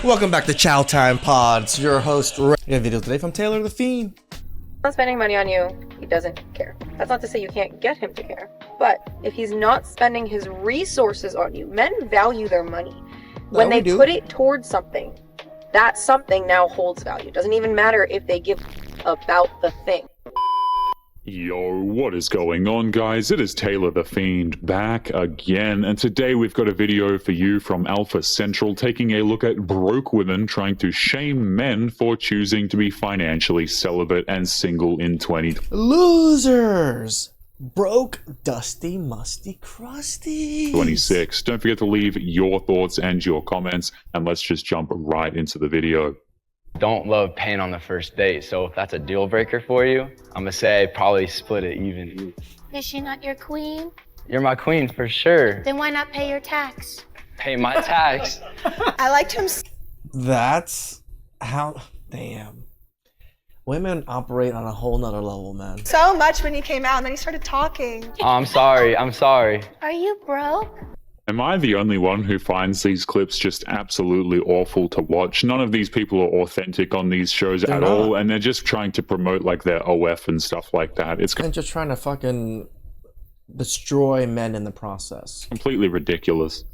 Welcome back to Chow Time Pods. Your host, Ray. We got a video today from Taylor the Fiend. Not spending money on you, he doesn't care. That's not to say you can't get him to care. But if he's not spending his resources on you, men value their money. When they put it towards something, that something now holds value. Doesn't even matter if they give about the thing. Yo, what is going on, guys? It is Taylor the Fiend back again, and today we've got a video for you from Alpha Central taking a look at broke women trying to shame men for choosing to be financially celibate and single in 2020. Losers! Broke, dusty, musty, crusty. 26. Don't forget to leave your thoughts and your comments, and let's just jump right into the video. Don't love paying on the first date, so if that's a deal breaker for you, I'm gonna say probably split it even. Is she not your queen? You're my queen for sure. Then why not pay your tax? Pay my tax. I liked him. That's how, damn. Women operate on a whole nother level, man. So much when he came out and then he started talking. Oh, I'm sorry. Are you broke? Am I the only one who finds these clips just absolutely awful to watch? None of these people are authentic on these shows at all, and they're just trying to promote like their OF and stuff like that. It's just trying to fucking destroy men in the process. Completely ridiculous.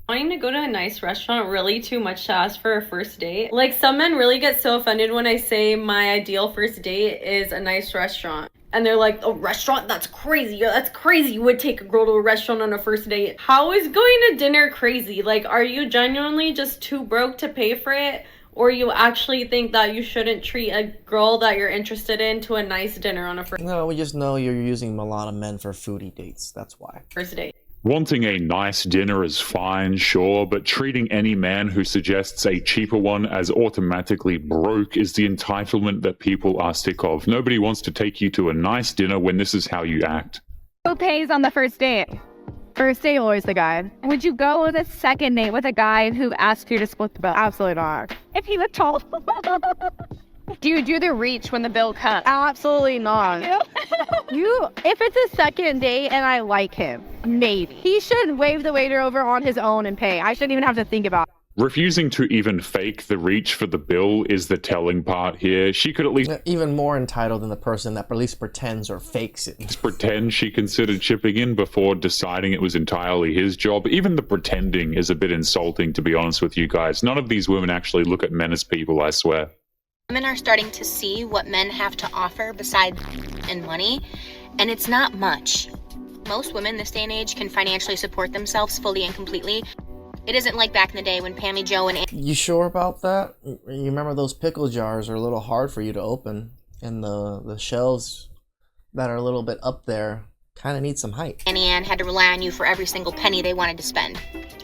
Wanting to go to a nice restaurant really too much to ask for a first date. Like, some men really get so offended when I say my ideal first date is a nice restaurant. And they're like, a restaurant? That's crazy. That's crazy. You would take a girl to a restaurant on a first date. How is going to dinner crazy? Like, are you genuinely just too broke to pay for it? Or you actually think that you shouldn't treat a girl that you're interested in to a nice dinner on a first No, we just know you're using a lot of men for foodie dates. That's why. date? Wanting a nice dinner is fine, sure, but treating any man who suggests a cheaper one as automatically broke is the entitlement that people are sick of. Nobody wants to take you to a nice dinner when this is how you act. Who pays on the first date? First date, always the guy. Would you go with a second date with a guy who asked you to split the bill? Absolutely not. If he was tall. Do you do the reach when the bill comes? Absolutely not. If it's a second date and I like him, maybe. He should wave the waiter over on his own and pay. I shouldn't even have to think about it. Refusing to even fake the reach for the bill is the telling part here. She could at least even more entitled than the person that at least pretends or fakes it. pretend she considered chipping in before deciding it was entirely his job. Even the pretending is a bit insulting, to be honest with you guys. None of these women actually look at men as people, I swear. Women are starting to see what men have to offer besides and money, and it's not much. Most women this day and age can financially support themselves fully and completely. It isn't like back in the day when Pammy Joe and You sure about that? You remember those pickle jars are a little hard for you to open, and the shelves that are a little bit up there kind of need some height. Annie Ann had to rely on you for every single penny they wanted to spend.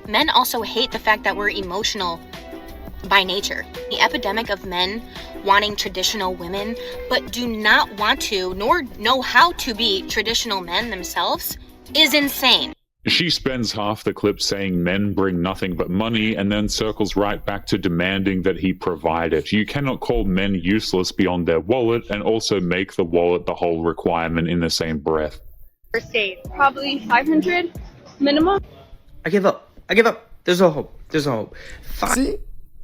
Men also hate the fact that we're emotional by nature. The epidemic of men wanting traditional women but do not want to nor know how to be traditional men themselves is insane. She spends half the clip saying men bring nothing but money and then circles right back to demanding that he provide it. You cannot call men useless beyond their wallet and also make the wallet the whole requirement in the same breath. First date, probably 500 minimum. I give up. There's no hope. See?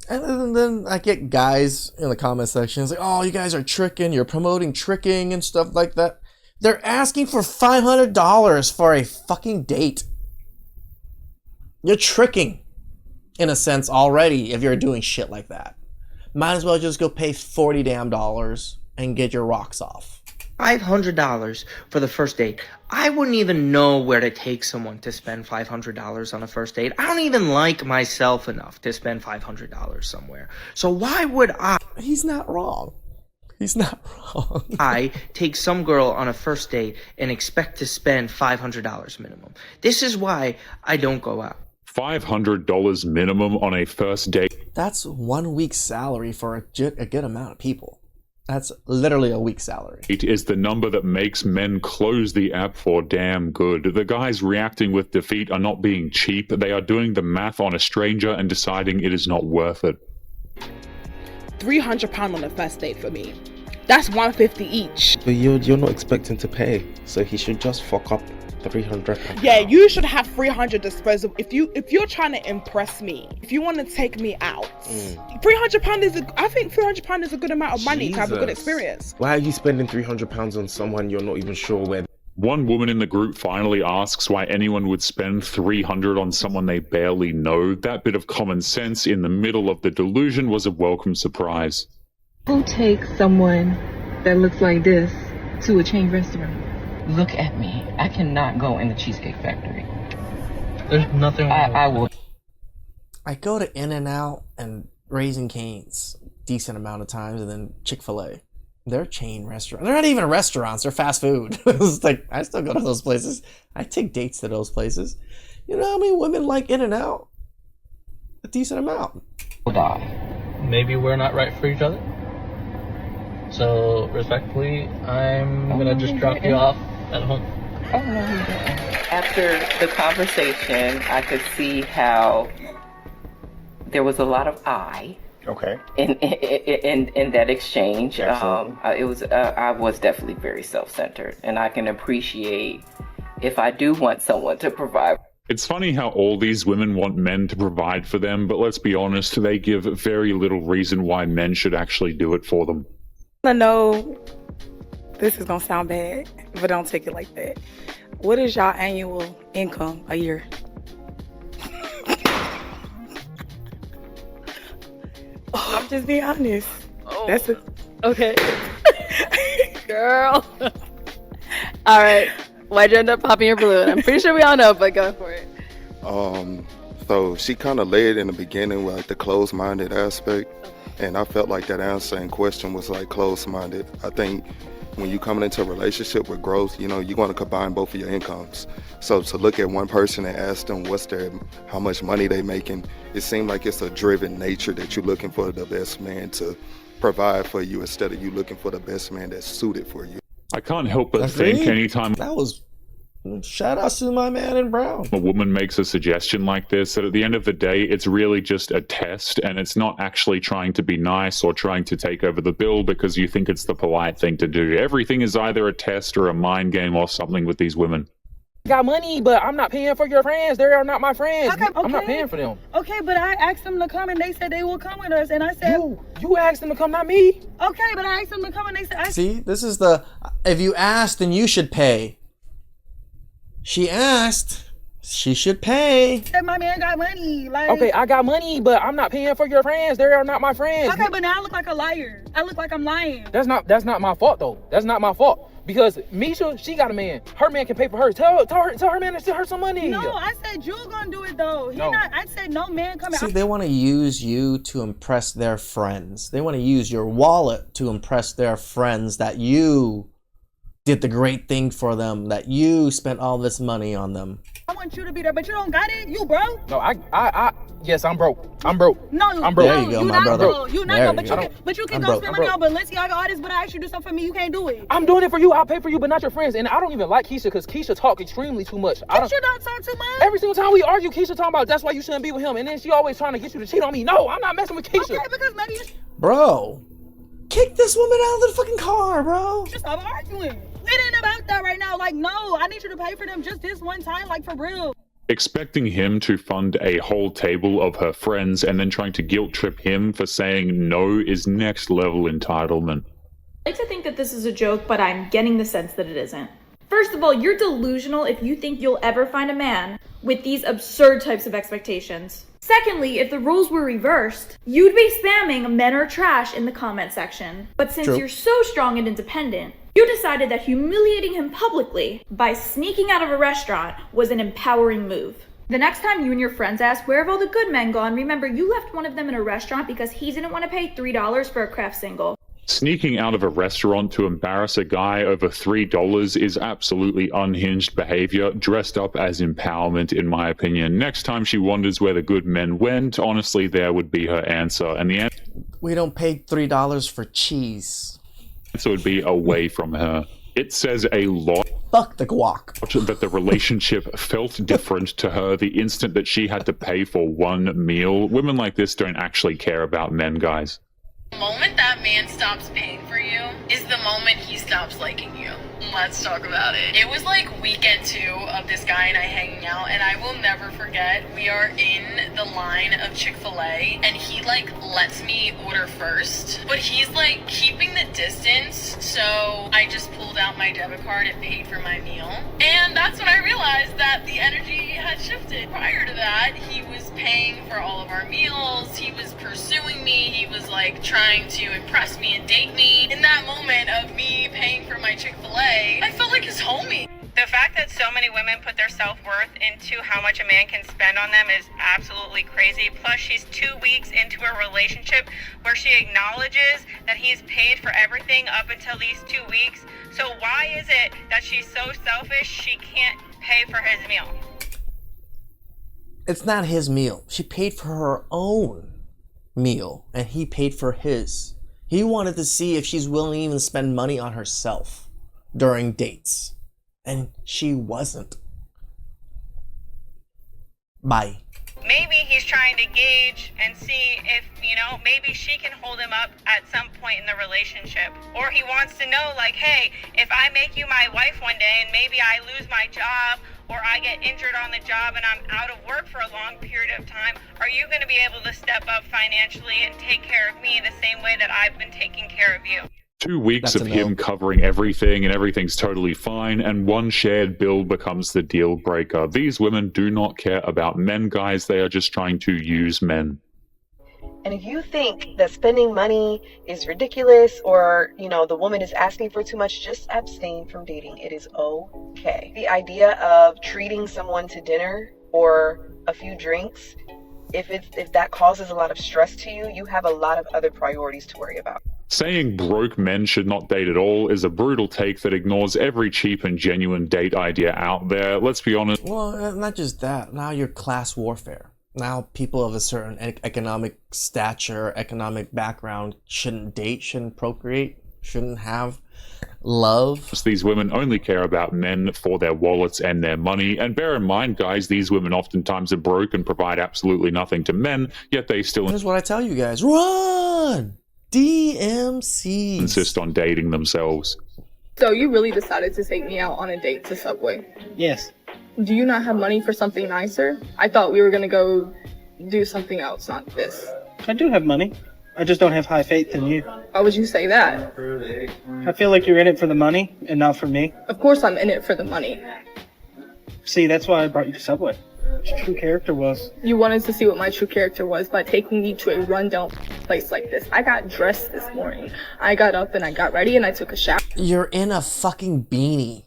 And then I get guys in the comment section. It's like, oh, you guys are tricking. You're promoting tricking and stuff like that. They're asking for $500 for a fucking date. You're tricking, in a sense, already if you're doing shit like that. Might as well just go pay $40 damn and get your rocks off. $500 for the first date. I wouldn't even know where to take someone to spend $500 on a first date. I don't even like myself enough to spend $500 somewhere. So why would I? He's not wrong. He's not wrong. I take some girl on a first date and expect to spend $500 minimum. This is why I don't go out. $500 minimum on a first date. That's 1 week's salary for a good amount of people. That's literally a week's salary. It is the number that makes men close the app for damn good. The guys reacting with defeat are not being cheap. They are doing the math on a stranger and deciding it is not worth it. £300 on the first date for me. That's $150 each. But you're not expecting to pay, so he should just fuck up 300. Yeah, you should have 300 disposable. If you're trying to impress me, if you want to take me out, £300 is I think £300 is a good amount of money to have a good experience. Why are you spending £300 on someone you're not even sure where? One woman in the group finally asks why anyone would spend $300 on someone they barely know. That bit of common sense in the middle of the delusion was a welcome surprise. Who takes someone that looks like this to a chain restaurant? Look at me. I cannot go in the Cheesecake Factory. There's nothing wrong. I will. I go to In-N-Out and Raising Cane's decent amount of times, and then Chick-fil-A. They're chain restaurants. They're not even restaurants. They're fast food. It's like, I still go to those places. I take dates to those places. You know how many women like In-N-Out? A decent amount. Will die. Maybe we're not right for each other. So, respectfully, I'm gonna just drop you off at home. After the conversation, I could see how there was a lot of in that exchange. I was definitely very self-centered, and I can appreciate if I do want someone to provide. It's funny how all these women want men to provide for them, but let's be honest, they give very little reason why men should actually do it for them. I know this is gonna sound bad, but don't take it like that. What is y'all annual income a year? I'm just being honest. That's it. Okay. Girl. All right. Why'd you end up popping your balloon? I'm pretty sure we all know, but go for it. So she kind of led in the beginning with like the closed-minded aspect, and I felt like that answer and question was like closed-minded. I think when you coming into a relationship with growth, you know, you want to combine both of your incomes. So to look at one person and ask them how much money they making, it seemed like it's a driven nature that you're looking for the best man to provide for you instead of you looking for the best man that's suited for you. I can't help but think anytime that was shout out to my man in brown. A woman makes a suggestion like this, that at the end of the day, it's really just a test, and it's not actually trying to be nice or trying to take over the bill because you think it's the polite thing to do. Everything is either a test or a mind game or something with these women. Got money, but I'm not paying for your friends. They are not my friends. Okay. I'm not paying for them. Okay, but I asked them to come and they said they will come with us, and I said you asked them to come, not me. Okay, but I asked them to come and they said See, this is the if you asked, then you should pay. She asked, she should pay. Said my man got money. Like, okay, I got money, but I'm not paying for your friends. They are not my friends. Okay, but now I look like a liar. I look like I'm lying. That's not my fault though. That's not my fault. Because Misha, she got a man. Her man can pay for her. Tell her man to send her some money. No, I said you gonna do it though. I said no man coming. See, they want to use you to impress their friends. They want to use your wallet to impress their friends that you did the great thing for them, that you spent all this money on them. I want you to be there, but you don't got it. You broke. No, yes, I'm broke. I'm broke. No, I'm broke. There you go, my brother. You not broke, but you can go spend money on Balenciaga artists, but I asked you to do something for me. You can't do it. I'm doing it for you. I'll pay for you, but not your friends. And I don't even like Keisha because Keisha talk extremely too much. Keisha don't talk too much. Every single time we argue, Keisha talking about that's why you shouldn't be with him, and then she always trying to get you to cheat on me. No, I'm not messing with Keisha. Okay, because maybe Bro, kick this woman out of the fucking car, bro. Just stop arguing. It ain't about that right now. Like, no, I need you to pay for them just this one time, like for real. Expecting him to fund a whole table of her friends and then trying to guilt trip him for saying no is next level entitlement. I like to think that this is a joke, but I'm getting the sense that it isn't. First of all, you're delusional if you think you'll ever find a man with these absurd types of expectations. Secondly, if the roles were reversed, you'd be spamming men are trash in the comment section. But since you're so strong and independent, you decided that humiliating him publicly by sneaking out of a restaurant was an empowering move. The next time you and your friends ask, where have all the good men gone? Remember, you left one of them in a restaurant because he didn't want to pay $3 for a craft single. Sneaking out of a restaurant to embarrass a guy over $3 is absolutely unhinged behavior, dressed up as empowerment, in my opinion. Next time she wonders where the good men went, honestly, there would be her answer. And the answer... We don't pay $3 for cheese. So would be away from her. It says a lot. Fuck the guac. That the relationship felt different to her the instant that she had to pay for one meal. Women like this don't actually care about men, guys. The moment that man stops paying for you is the moment he stops liking you. Let's talk about it. It was like weekend 2 of this guy and I hanging out, and I will never forget, we are in the line of Chick-fil-A and he like lets me order first, but he's like keeping the distance, so I just pulled out my debit card and paid for my meal. And that's when I realized that the energy had shifted. Prior to that, he was paying for all of our meals, he was pursuing me, he was like trying to impress me and date me. In that moment of me paying for my Chick-fil-A, I felt like his homie. The fact that so many women put their self-worth into how much a man can spend on them is absolutely crazy. Plus, she's 2 weeks into a relationship where she acknowledges that he's paid for everything up until these 2 weeks. So why is it that she's so selfish she can't pay for his meal? It's not his meal. She paid for her own meal, and he paid for his. He wanted to see if she's willing to even spend money on herself during dates. And she wasn't. Bye. Maybe he's trying to gauge and see if, maybe she can hold him up at some point in the relationship. Or he wants to know, like, hey, if I make you my wife one day and maybe I lose my job or I get injured on the job and I'm out of work for a long period of time, are you going to be able to step up financially and take care of me the same way that I've been taking care of you? 2 weeks of him covering everything and everything's totally fine, and one shared bill becomes the deal breaker. These women do not care about men, guys. They are just trying to use men. And if you think that spending money is ridiculous or, the woman is asking for too much, just abstain from dating. It is okay. The idea of treating someone to dinner or a few drinks, if that causes a lot of stress to you, you have a lot of other priorities to worry about. Saying broke men should not date at all is a brutal take that ignores every cheap and genuine date idea out there. Let's be honest. Well, not just that. Now you're class warfare. Now people of a certain economic stature, economic background shouldn't date, shouldn't procreate, shouldn't have love. These women only care about men for their wallets and their money. And bear in mind, guys, these women oftentimes are broke and provide absolutely nothing to men, yet they still... Here's what I tell you guys. Run! DMC. Insist on dating themselves. So you really decided to take me out on a date to Subway? Yes. Do you not have money for something nicer? I thought we were gonna go do something else, not this. I do have money. I just don't have high faith in you. Why would you say that? I feel like you're in it for the money and not for me. Of course I'm in it for the money. See, that's why I brought you to Subway. What your true character was. You wanted to see what my true character was by taking me to a rundown place like this. I got dressed this morning. I got up and I got ready and I took a shower. You're in a fucking beanie.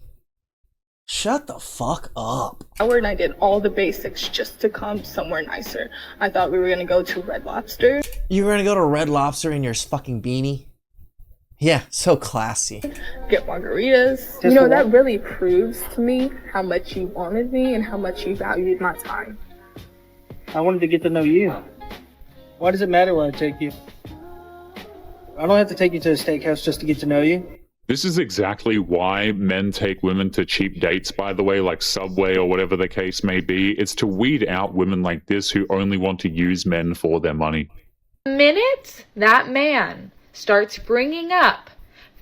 Shut the fuck up. And I did all the basics just to come somewhere nicer. I thought we were gonna go to Red Lobster. You were gonna go to Red Lobster in your fucking beanie? Yeah, so classy. Get margaritas. That really proves to me how much you wanted me and how much you valued my time. I wanted to get to know you. Why does it matter where I take you? I don't have to take you to a steakhouse just to get to know you. This is exactly why men take women to cheap dates, by the way, like Subway or whatever the case may be. It's to weed out women like this who only want to use men for their money. The minute that man starts bringing up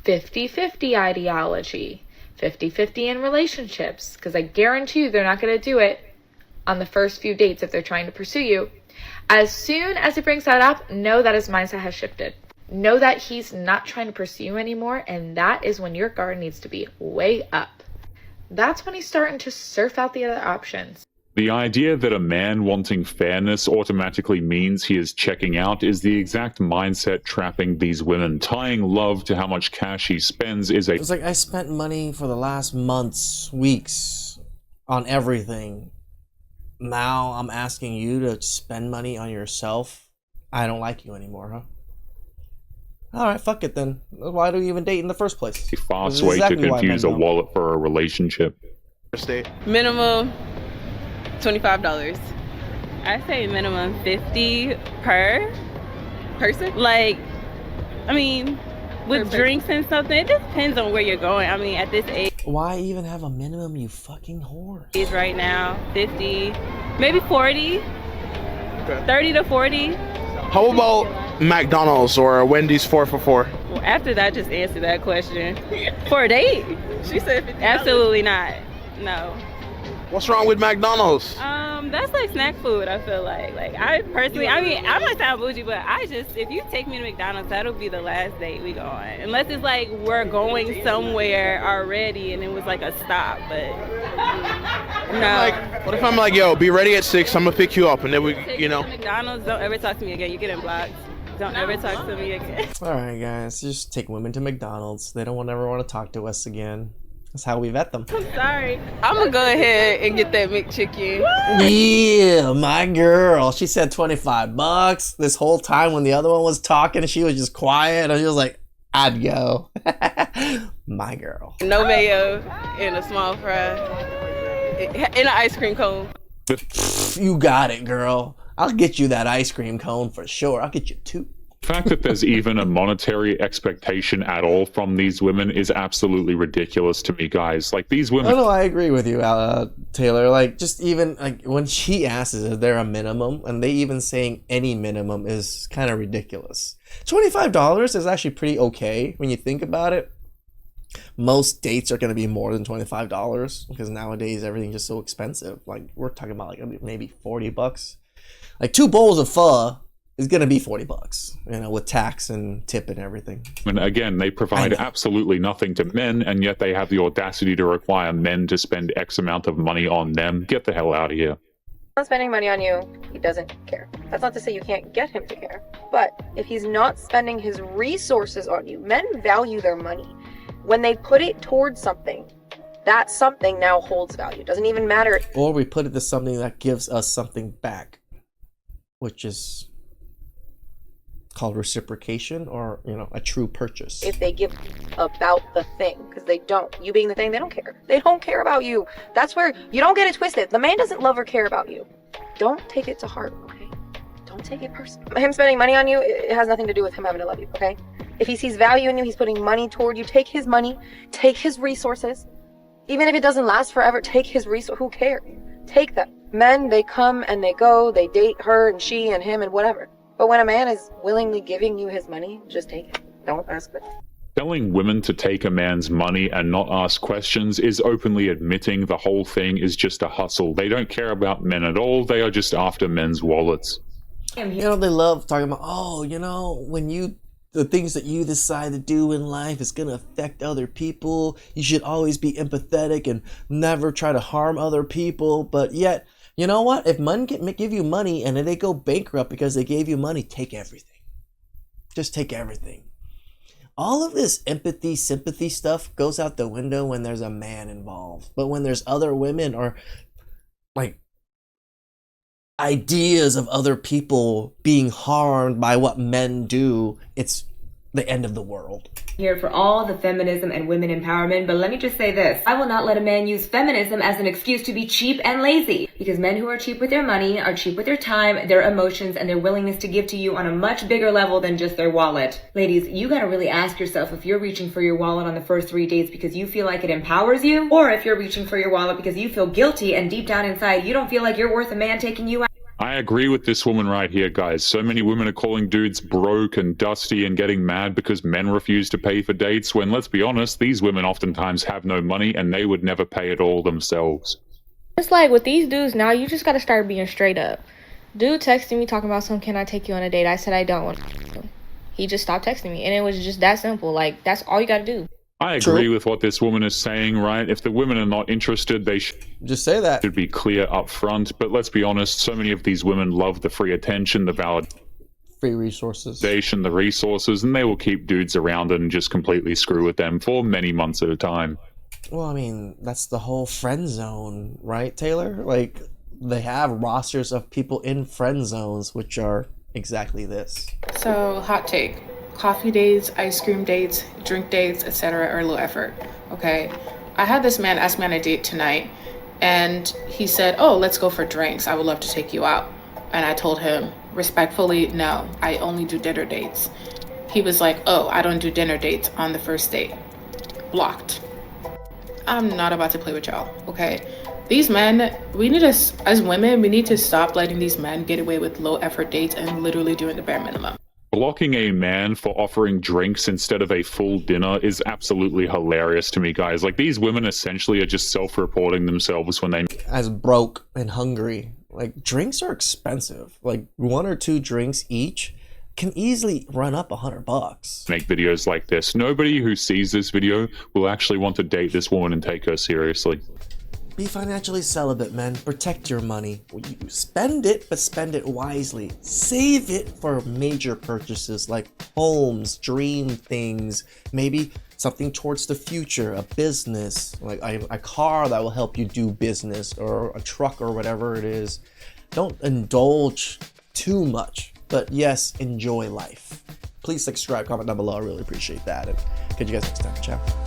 50-50 ideology, 50-50 in relationships, because I guarantee you they're not going to do it on the first few dates if they're trying to pursue you. As soon as he brings that up, know that his mindset has shifted. Know that he's not trying to pursue you anymore, and that is when your guard needs to be way up. That's when he's starting to surf out the other options. The idea that a man wanting fairness automatically means he is checking out is the exact mindset trapping these women. Tying love to how much cash he spends is a... It's like, I spent money for the last months, weeks, on everything. Now I'm asking you to spend money on yourself? I don't like you anymore, huh? Alright, fuck it then. Why do we even date in the first place? A fast way to confuse a wallet for a relationship. Minimum $25. I say minimum $50 per person. Like, I mean, with drinks and stuff, it just depends on where you're going. I mean, at this age. Why even have a minimum, you fucking whore? Right now, 50, maybe 40, 30 to 40. How about McDonald's or Wendy's 4 for $4? Well, after that, just answer that question. For a date? She said $50. Absolutely not. No. What's wrong with McDonald's? That's like snack food, I feel like. Like, I personally, I mean, I might sound bougie, but if you take me to McDonald's, that'll be the last date we go on. Unless it's like we're going somewhere already and it was like a stop, but no. What if I'm like, yo, be ready at 6, I'm gonna pick you up, and then we, you know. McDonald's, don't ever talk to me again. You're getting blocked. Don't ever talk to me again. All right, guys, just take women to McDonald's. They don't ever want to talk to us again. That's how we vet them. I'm sorry. I'm gonna go ahead and get that McChicken. Yeah, my girl. She said $25 this whole time when the other one was talking. She was just quiet, and she was like, "I'd go." My girl. No mayo and a small fry and an ice cream cone. You got it, girl. I'll get you that ice cream cone for sure. I'll get you 2. The fact that there's even a monetary expectation at all from these women is absolutely ridiculous to me, guys. Like, these women... No, I agree with you, Taylor. Like, just even, like, when she asks, is there a minimum? And they even saying any minimum is kind of ridiculous. $25 is actually pretty okay when you think about it. Most dates are going to be more than $25 because nowadays everything's just so expensive. Like, we're talking about, like, maybe $40. Like, 2 bowls of pho is going to be $40, you know, with tax and tip and everything. And again, they provide absolutely nothing to men, and yet they have the audacity to require men to spend X amount of money on them. Get the hell out of here. Not spending money on you, he doesn't care. That's not to say you can't get him to care. But if he's not spending his resources on you, men value their money. When they put it towards something, that something now holds value. Doesn't even matter. Or we put it to something that gives us something back, which is called reciprocation, or, you know, a true purchase. If they give about the thing, because they don't. You being the thing, they don't care. They don't care about you. That's where you don't get it twisted. The man doesn't love or care about you. Don't take it to heart, okay? Don't take it personally. Him spending money on you, it has nothing to do with him having to love you, okay? If he sees value in you, he's putting money toward you. Take his money, take his resources. Even if it doesn't last forever, take his resources. Who cares? Take them. Men, they come and they go. They date her and she and him and whatever. But when a man is willingly giving you his money, just take it. Don't ask it. Telling women to take a man's money and not ask questions is openly admitting the whole thing is just a hustle. They don't care about men at all. They are just after men's wallets. You know, they love talking about, oh, you know, the things that you decide to do in life is going to affect other people. You should always be empathetic and never try to harm other people. But yet, you know what? If men give you money and then they go bankrupt because they gave you money, take everything. Just take everything. All of this empathy, sympathy stuff goes out the window when there's a man involved. But when there's other women or, like, ideas of other people being harmed by what men do, it's the end of the world. Here for all the feminism and women empowerment, but let me just say this. I will not let a man use feminism as an excuse to be cheap and lazy, because men who are cheap with their money are cheap with their time, their emotions, and their willingness to give to you on a much bigger level than just their wallet. Ladies, you gotta really ask yourself if you're reaching for your wallet on the first 3 dates because you feel like it empowers you, or if you're reaching for your wallet because you feel guilty and deep down inside you don't feel like you're worth a man taking you out. I agree with this woman right here, guys. So many women are calling dudes broke and dusty and getting mad because men refuse to pay for dates, when, let's be honest, these women oftentimes have no money and they would never pay it all themselves. It's like with these dudes now, you just gotta start being straight up. Dude texted me talking about can I take you on a date? I said I don't want to. He just stopped texting me, and it was just that simple. Like, that's all you gotta do. I agree with what this woman is saying, right? If the women are not interested, they should just say that. Should be clear up front. But let's be honest, so many of these women love the free attention, the free resources, the resources, and they will keep dudes around and just completely screw with them for many months at a time. Well, I mean, that's the whole friend zone, right, Taylor? Like, they have rosters of people in friend zones, which are exactly this. So, hot take. Coffee dates, ice cream dates, drink dates, etc. are low effort. Okay, I had this man ask me on a date tonight, and he said, oh, let's go for drinks. I would love to take you out. And I told him respectfully, no, I only do dinner dates. He was like, oh, I don't do dinner dates on the first date. Blocked. I'm not about to play with y'all, okay? These men, we need to, as women, we need to stop letting these men get away with low effort dates and literally doing the bare minimum. Blocking a man for offering drinks instead of a full dinner is absolutely hilarious to me, guys. Like, these women essentially are just self-reporting themselves when they... As broke and hungry. Like, drinks are expensive. Like, 1 or 2 drinks each can easily run up $100. make videos like this. Nobody who sees this video will actually want to date this woman and take her seriously. Be financially celibate, man. Protect your money. You spend it, but spend it wisely. Save it for major purchases like homes, dream things, maybe something towards the future, a business, like a car that will help you do business, or a truck or whatever it is. Don't indulge too much, but yes, enjoy life. Please subscribe, comment down below. I really appreciate that. And catch you guys next time. Ciao.